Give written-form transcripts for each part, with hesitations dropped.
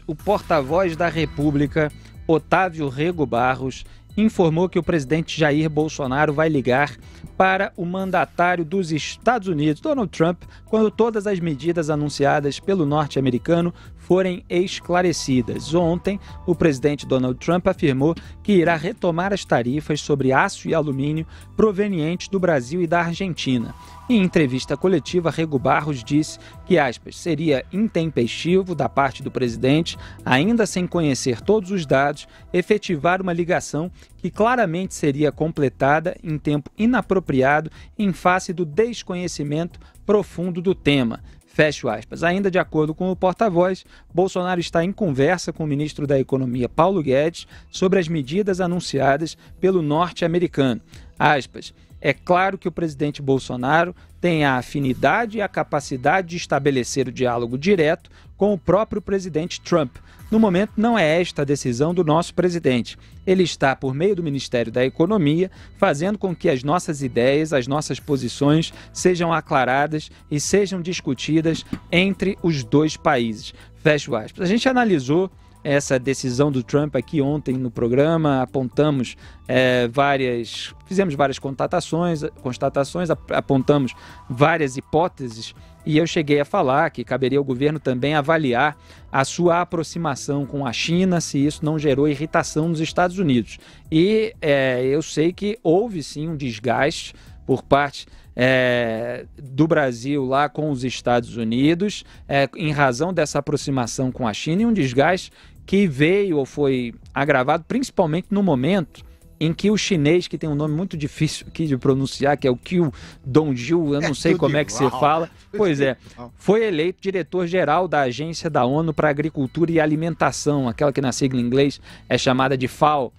o porta-voz da República, Otávio Rego Barros, informou que o presidente Jair Bolsonaro vai ligar para o mandatário dos Estados Unidos, Donald Trump, quando todas as medidas anunciadas pelo norte-americano forem esclarecidas. Ontem, o presidente Donald Trump afirmou que irá retomar as tarifas sobre aço e alumínio provenientes do Brasil e da Argentina. Em entrevista coletiva, Rego Barros disse que, aspas, seria intempestivo da parte do presidente, ainda sem conhecer todos os dados, efetivar uma ligação que claramente seria completada em tempo inapropriado em face do desconhecimento profundo do tema. Fecho aspas. Ainda de acordo com o porta-voz, Bolsonaro está em conversa com o ministro da Economia, Paulo Guedes, sobre as medidas anunciadas pelo norte-americano. Aspas. É claro que o presidente Bolsonaro tem a afinidade e a capacidade de estabelecer o diálogo direto com o próprio presidente Trump. No momento, não é esta a decisão do nosso presidente. Ele está, por meio do Ministério da Economia, fazendo com que as nossas ideias, as nossas posições sejam aclaradas e sejam discutidas entre os dois países. Fecho aspas. A gente analisou essa decisão do Trump aqui ontem no programa, apontamos fizemos várias constatações, apontamos várias hipóteses e eu cheguei a falar que caberia ao governo também avaliar a sua aproximação com a China, se isso não gerou irritação nos Estados Unidos. E eu sei que houve sim um desgaste por parte do Brasil lá com os Estados Unidos, em razão dessa aproximação com a China, e um desgaste que veio ou foi agravado principalmente no momento em que o chinês, que tem um nome muito difícil aqui de pronunciar, que é o Qiu Dongjiu, eu não sei como é que se fala, pois é, foi eleito diretor-geral da Agência da ONU para Agricultura e Alimentação, aquela que na sigla em inglês é chamada de FAO,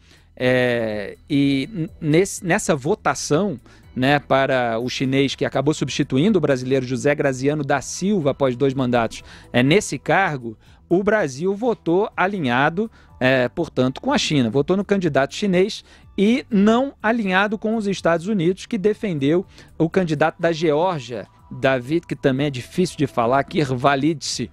e nessa votação, né, para o chinês que acabou substituindo o brasileiro José Graziano da Silva após 2 mandatos nesse cargo, o Brasil votou alinhado, portanto, com a China, votou no candidato chinês e não alinhado com os Estados Unidos, que defendeu o candidato da Geórgia, David, que também é difícil de falar, Kirvalidze.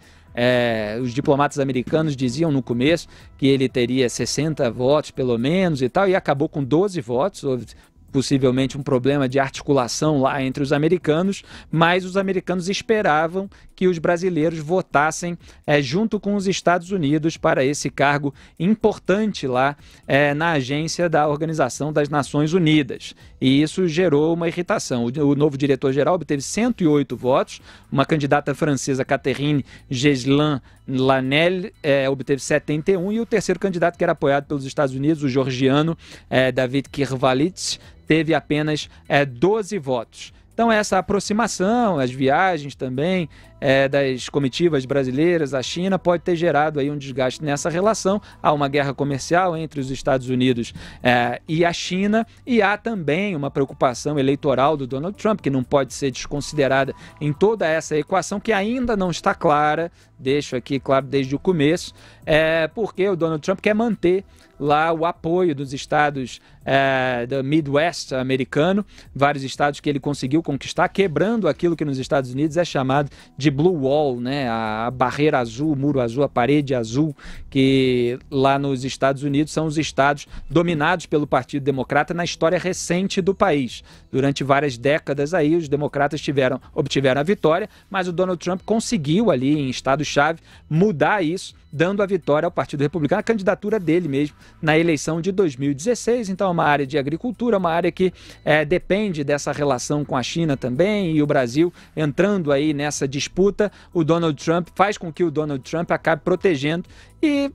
Os diplomatas americanos diziam no começo que ele teria 60 votos pelo menos e tal, e acabou com 12 votos, houve possivelmente um problema de articulação lá entre os americanos, mas os americanos esperavam que os brasileiros votassem junto com os Estados Unidos para esse cargo importante lá na agência da Organização das Nações Unidas. E isso gerou uma irritação. O novo diretor-geral obteve 108 votos, uma candidata francesa, Catherine Geslan Lanel, obteve 71, e o terceiro candidato, que era apoiado pelos Estados Unidos, o georgiano David Kirvalidze, teve apenas 12 votos. Então essa aproximação, as viagens também das comitivas brasileiras à China pode ter gerado aí um desgaste nessa relação. Há uma guerra comercial entre os Estados Unidos e a China, e há também uma preocupação eleitoral do Donald Trump, que não pode ser desconsiderada em toda essa equação, que ainda não está clara, deixo aqui claro desde o começo, porque o Donald Trump quer manter lá o apoio dos estados do Midwest americano, vários estados que ele conseguiu conquistar, quebrando aquilo que nos Estados Unidos é chamado de Blue Wall, né? A barreira azul, o muro azul, a parede azul, que lá nos Estados Unidos são os estados dominados pelo Partido Democrata na história recente do país. Durante várias décadas aí os democratas obtiveram a vitória, mas o Donald Trump conseguiu ali em estado-chave mudar isso, dando a vitória ao Partido Republicano, a candidatura dele mesmo na eleição de 2016. Então é uma área de agricultura, uma área que depende dessa relação com a China também, e o Brasil entrando aí nessa disputa, o Donald Trump faz com que o Donald Trump acabe protegendo e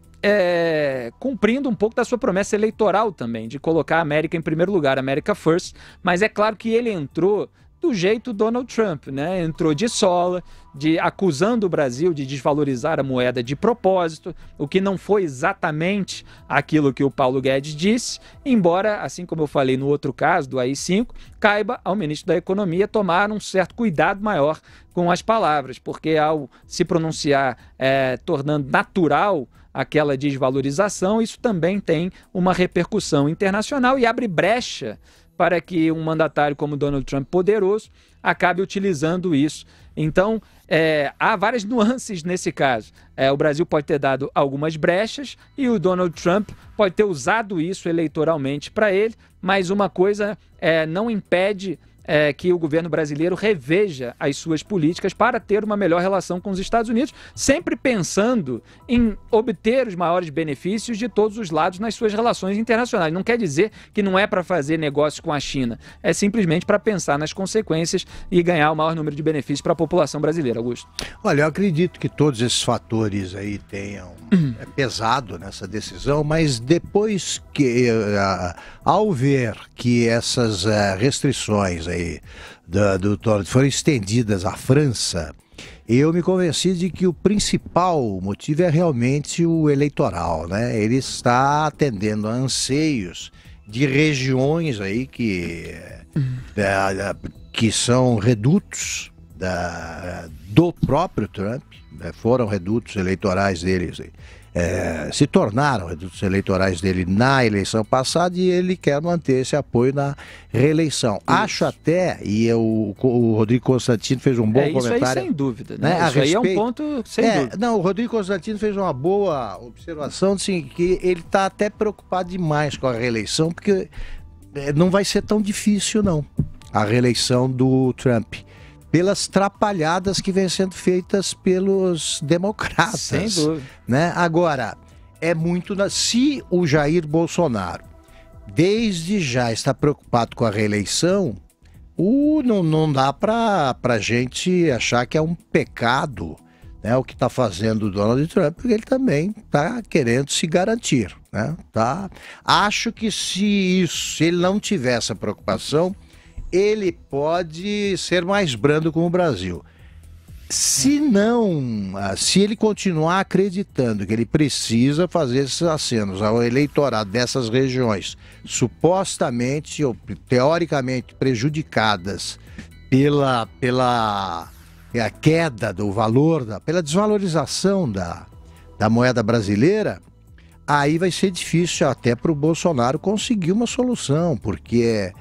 cumprindo um pouco da sua promessa eleitoral também, de colocar a América em primeiro lugar, America First, mas é claro que ele entrou do jeito Donald Trump, né? Entrou de sola, acusando o Brasil de desvalorizar a moeda de propósito, o que não foi exatamente aquilo que o Paulo Guedes disse, embora, assim como eu falei no outro caso, do AI-5, caiba ao ministro da Economia tomar um certo cuidado maior com as palavras, porque ao se pronunciar tornando natural aquela desvalorização, isso também tem uma repercussão internacional e abre brecha para que um mandatário como Donald Trump, poderoso, acabe utilizando isso. Então, há várias nuances nesse caso. O Brasil pode ter dado algumas brechas e o Donald Trump pode ter usado isso eleitoralmente para ele, mas uma coisa não impede que o governo brasileiro reveja as suas políticas para ter uma melhor relação com os Estados Unidos, sempre pensando em obter os maiores benefícios de todos os lados nas suas relações internacionais. Não quer dizer que não é para fazer negócios com a China, é simplesmente para pensar nas consequências e ganhar o maior número de benefícios para a população brasileira. Augusto. Olha, eu acredito que todos esses fatores aí tenham pesado nessa decisão, mas depois que, ao ver que essas restrições aí do foram estendidas à França, eu me convenci de que o principal motivo é realmente o eleitoral, né? Ele está atendendo a anseios de regiões aí que são redutos do próprio Trump, foram redutos eleitorais deles, se tornaram redutos eleitorais dele na eleição passada e ele quer manter esse apoio na reeleição. Isso. Acho até, e o Rodrigo Constantino fez um bom comentário. Isso aí sem dúvida, né? Isso aí é um ponto sem dúvida. Não, o Rodrigo Constantino fez uma boa observação, assim, que ele está até preocupado demais com a reeleição, porque não vai ser tão difícil, não, a reeleição do Trump, pelas trapalhadas que vêm sendo feitas pelos democratas. Sem dúvida. Né? Agora, se o Jair Bolsonaro, desde já, está preocupado com a reeleição, não dá para a gente achar que é um pecado, né, o que está fazendo o Donald Trump, porque ele também está querendo se garantir. Né? Acho que se ele não tiver essa preocupação, ele pode ser mais brando com o Brasil. Se ele continuar acreditando que ele precisa fazer esses acenos ao eleitorado dessas regiões supostamente ou teoricamente prejudicadas pela queda do valor, pela desvalorização da moeda brasileira, aí vai ser difícil até para o Bolsonaro conseguir uma solução, porque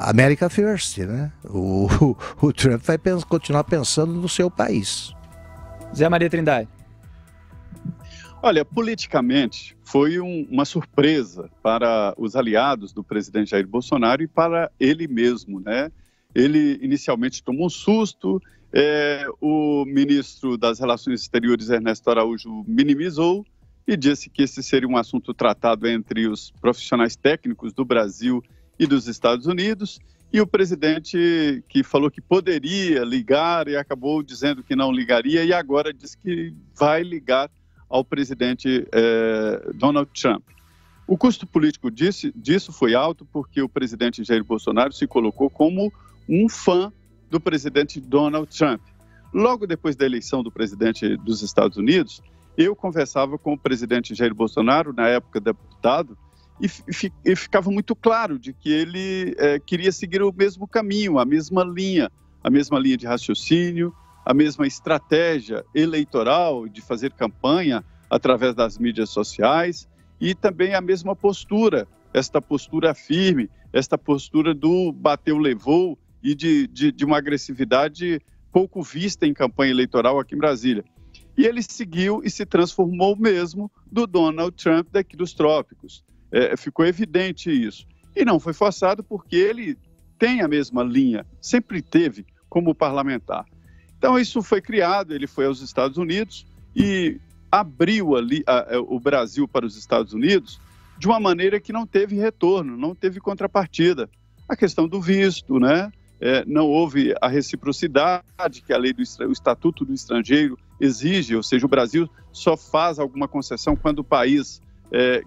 America First, né? O Trump vai continuar pensando no seu país. Zé Maria Trindade. Olha, politicamente foi uma surpresa para os aliados do presidente Jair Bolsonaro e para ele mesmo, né? Ele inicialmente tomou um susto, o ministro das Relações Exteriores, Ernesto Araújo, minimizou e disse que esse seria um assunto tratado entre os profissionais técnicos do Brasil e dos Estados Unidos, e o presidente que falou que poderia ligar e acabou dizendo que não ligaria, e agora diz que vai ligar ao presidente Donald Trump. O custo político disso foi alto porque o presidente Jair Bolsonaro se colocou como um fã do presidente Donald Trump. Logo depois da eleição do presidente dos Estados Unidos, eu conversava com o presidente Jair Bolsonaro, na época deputado, e ficava muito claro de que ele queria seguir o mesmo caminho, a mesma linha de raciocínio, a mesma estratégia eleitoral de fazer campanha através das mídias sociais e também a mesma postura, esta postura firme, esta postura do bateu, levou e de uma agressividade pouco vista em campanha eleitoral aqui em Brasília. E ele seguiu e se transformou mesmo do Donald Trump daqui dos trópicos. Ficou evidente isso. E não foi forçado porque ele tem a mesma linha, sempre teve como parlamentar. Então isso foi criado, ele foi aos Estados Unidos e abriu ali o Brasil para os Estados Unidos de uma maneira que não teve retorno, não teve contrapartida. A questão do visto, né? Não houve a reciprocidade que a lei o Estatuto do Estrangeiro exige, ou seja, o Brasil só faz alguma concessão quando o país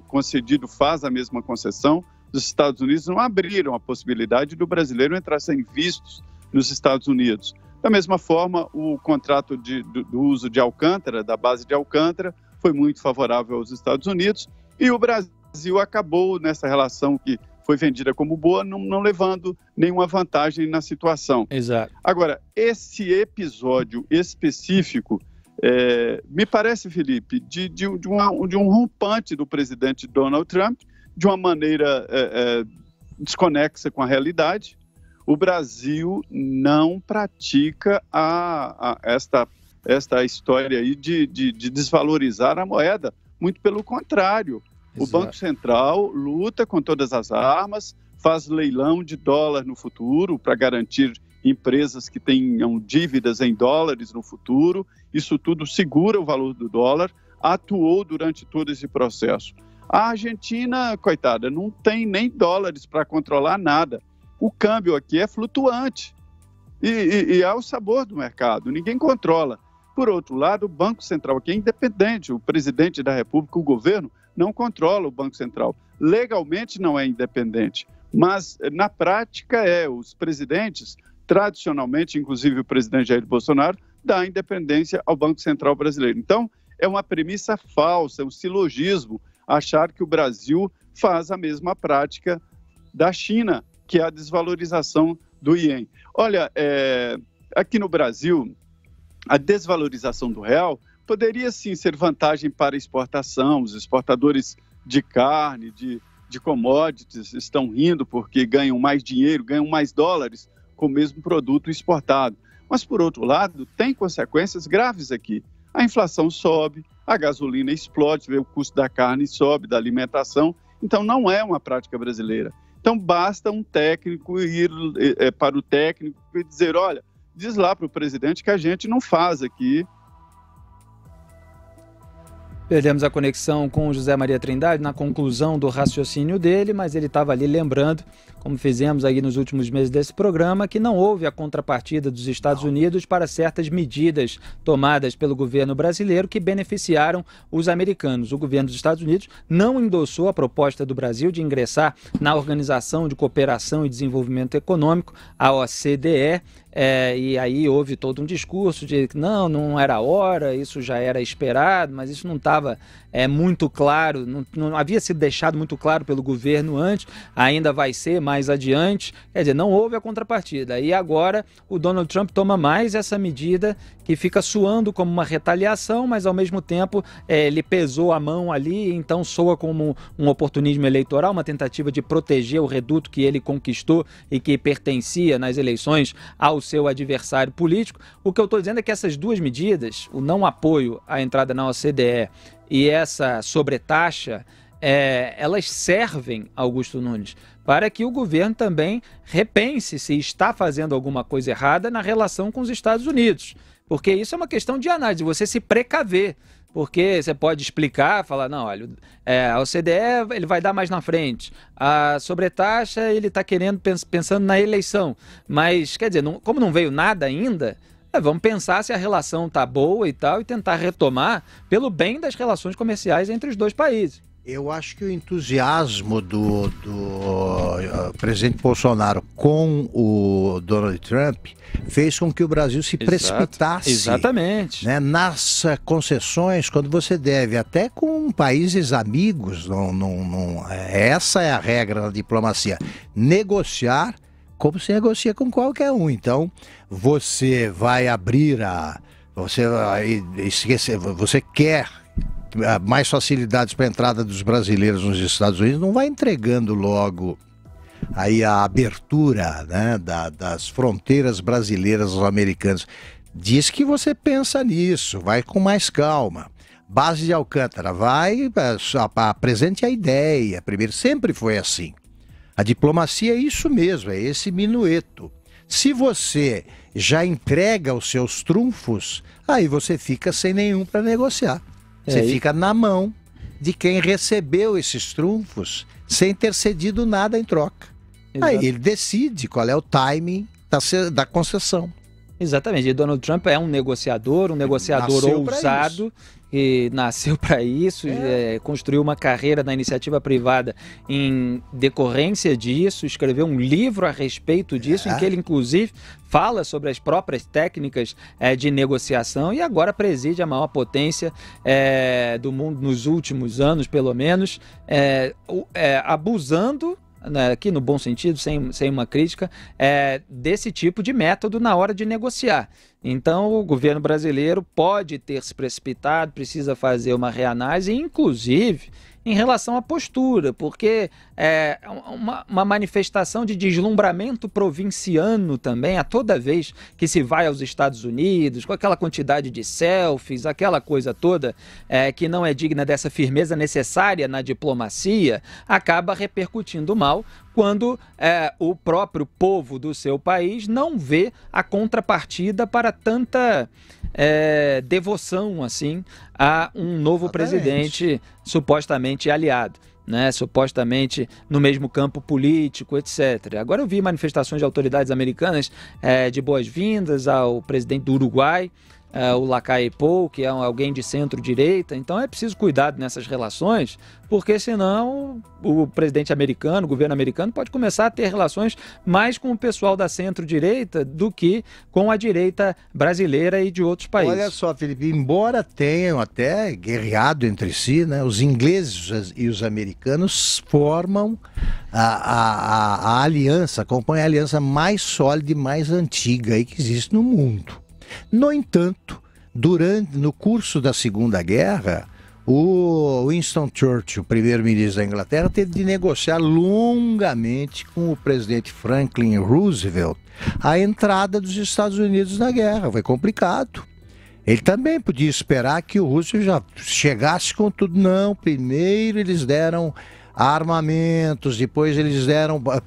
concedido faz a mesma concessão. Os Estados Unidos não abriram a possibilidade do brasileiro entrar sem vistos nos Estados Unidos. Da mesma forma, o contrato do uso de Alcântara, da base de Alcântara, foi muito favorável aos Estados Unidos e o Brasil acabou nessa relação que foi vendida como boa, não levando nenhuma vantagem na situação. Exato. Agora, esse episódio específico me parece, Felipe, de um rompante do presidente Donald Trump, de uma maneira desconexa com a realidade. O Brasil não pratica esta história aí de desvalorizar a moeda. Muito pelo contrário. O Banco Central luta com todas as armas, faz leilão de dólar no futuro para garantir empresas que tenham dívidas em dólares no futuro. Isso tudo segura o valor do dólar, atuou durante todo esse processo. A Argentina, coitada, não tem nem dólares para controlar nada. O câmbio aqui é flutuante e é o sabor do mercado, ninguém controla. Por outro lado, o Banco Central aqui é independente, o presidente da República, o governo, não controla o Banco Central. Legalmente não é independente, mas na prática os presidentes, tradicionalmente, inclusive o presidente Jair Bolsonaro, dá independência ao Banco Central brasileiro. Então, é uma premissa falsa, é um silogismo, achar que o Brasil faz a mesma prática da China, que é a desvalorização do iene. Olha, aqui no Brasil, a desvalorização do real poderia sim ser vantagem para a exportação. Os exportadores de carne, de commodities estão rindo porque ganham mais dinheiro, ganham mais dólares com o mesmo produto exportado. Mas, por outro lado, tem consequências graves aqui. A inflação sobe, a gasolina explode, o custo da carne sobe, da alimentação. Então, não é uma prática brasileira. Então, basta um técnico ir para o técnico e dizer, olha, diz lá para o presidente que a gente não faz aqui. Perdemos a conexão com o José Maria Trindade na conclusão do raciocínio dele, mas ele estava ali lembrando, como fizemos aí nos últimos meses desse programa, que não houve a contrapartida dos Estados Unidos para certas medidas tomadas pelo governo brasileiro que beneficiaram os americanos. O governo dos Estados Unidos não endossou a proposta do Brasil de ingressar na Organização de Cooperação e Desenvolvimento Econômico, a OCDE, e aí houve todo um discurso de que não era a hora, isso já era esperado, mas isso não estava muito claro, não havia sido deixado muito claro pelo governo antes, ainda vai ser mais adiante, quer dizer, não houve a contrapartida. E agora o Donald Trump toma mais essa medida que fica soando como uma retaliação, mas ao mesmo tempo ele pesou a mão ali, então soa como um oportunismo eleitoral, uma tentativa de proteger o reduto que ele conquistou e que pertencia nas eleições ao seu adversário político. O que eu estou dizendo é que essas duas medidas, o não apoio à entrada na OCDE e essa sobretaxa, elas servem, Augusto Nunes, para que o governo também repense se está fazendo alguma coisa errada na relação com os Estados Unidos. Porque isso é uma questão de análise, você se precaver. Porque você pode explicar, falar, não, olha, a OCDE ele vai dar mais na frente, a sobretaxa ele está querendo, pensando na eleição, mas, quer dizer, como não veio nada ainda, vamos pensar se a relação está boa e tal, e tentar retomar pelo bem das relações comerciais entre os dois países. Eu acho que o entusiasmo do presidente Bolsonaro com o Donald Trump fez com que o Brasil se precipitasse. Exatamente. Né, nas concessões, quando você deve, até com países amigos, essa é a regra da diplomacia, negociar como se negocia com qualquer um. Então, você vai abrir você quer mais facilidades para a entrada dos brasileiros nos Estados Unidos, não vai entregando logo aí a abertura, né, das fronteiras brasileiras aos americanos. Diz que você pensa nisso, vai com mais calma. Base de Alcântara, apresente a ideia. Primeiro, sempre foi assim. A diplomacia é isso mesmo, é esse minueto. Se você já entrega os seus trunfos, aí você fica sem nenhum para negociar. Você fica na mão de quem recebeu esses trunfos sem ter cedido nada em troca. Exato. Aí ele decide qual é o timing da concessão. Exatamente. E Donald Trump é um negociador ousado, que nasceu para isso, construiu uma carreira na iniciativa privada em decorrência disso, escreveu um livro a respeito disso, em que ele, inclusive, fala sobre as próprias técnicas de negociação e agora preside a maior potência do mundo nos últimos anos, pelo menos, abusando, aqui no bom sentido, sem uma crítica, desse tipo de método na hora de negociar. Então, o governo brasileiro pode ter se precipitado, precisa fazer uma reanálise, inclusive, em relação à postura, porque é uma manifestação de deslumbramento provinciano também, a toda vez que se vai aos Estados Unidos, com aquela quantidade de selfies, aquela coisa toda que não é digna dessa firmeza necessária na diplomacia, acaba repercutindo mal quando o próprio povo do seu país não vê a contrapartida para tanta devoção assim a um novo presidente supostamente aliado, né? Supostamente no mesmo campo político, etc. Agora eu vi manifestações de autoridades americanas de boas-vindas ao presidente do Uruguai, o Lacalle Pou, que é alguém de centro-direita. Então é preciso cuidado nessas relações, porque senão o presidente americano, o governo americano, pode começar a ter relações mais com o pessoal da centro-direita do que com a direita brasileira e de outros países. Olha só, Felipe, embora tenham até guerreado entre si, né, os ingleses e os americanos formam a aliança, compõem a aliança mais sólida e mais antiga aí que existe no mundo. No entanto, no curso da Segunda Guerra, o Winston Churchill, o primeiro-ministro da Inglaterra, teve de negociar longamente com o presidente Franklin Roosevelt a entrada dos Estados Unidos na guerra. Foi complicado. Ele também podia esperar que o Roosevelt já chegasse com tudo. Não, primeiro eles deram armamentos, depois eles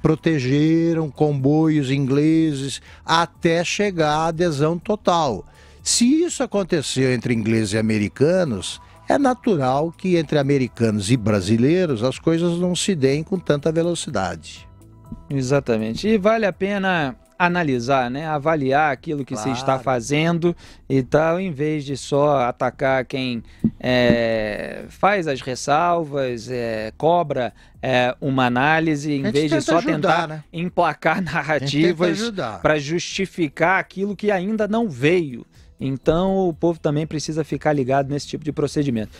protegeram comboios ingleses até chegar à adesão total. Se isso aconteceu entre ingleses e americanos, é natural que entre americanos e brasileiros as coisas não se deem com tanta velocidade. Exatamente. E vale a pena analisar, né? Avaliar aquilo que se está fazendo e tal, em vez de só atacar quem faz as ressalvas, cobra uma análise, em vez de só tentar emplacar narrativas para justificar aquilo que ainda não veio. Então o povo também precisa ficar ligado nesse tipo de procedimento.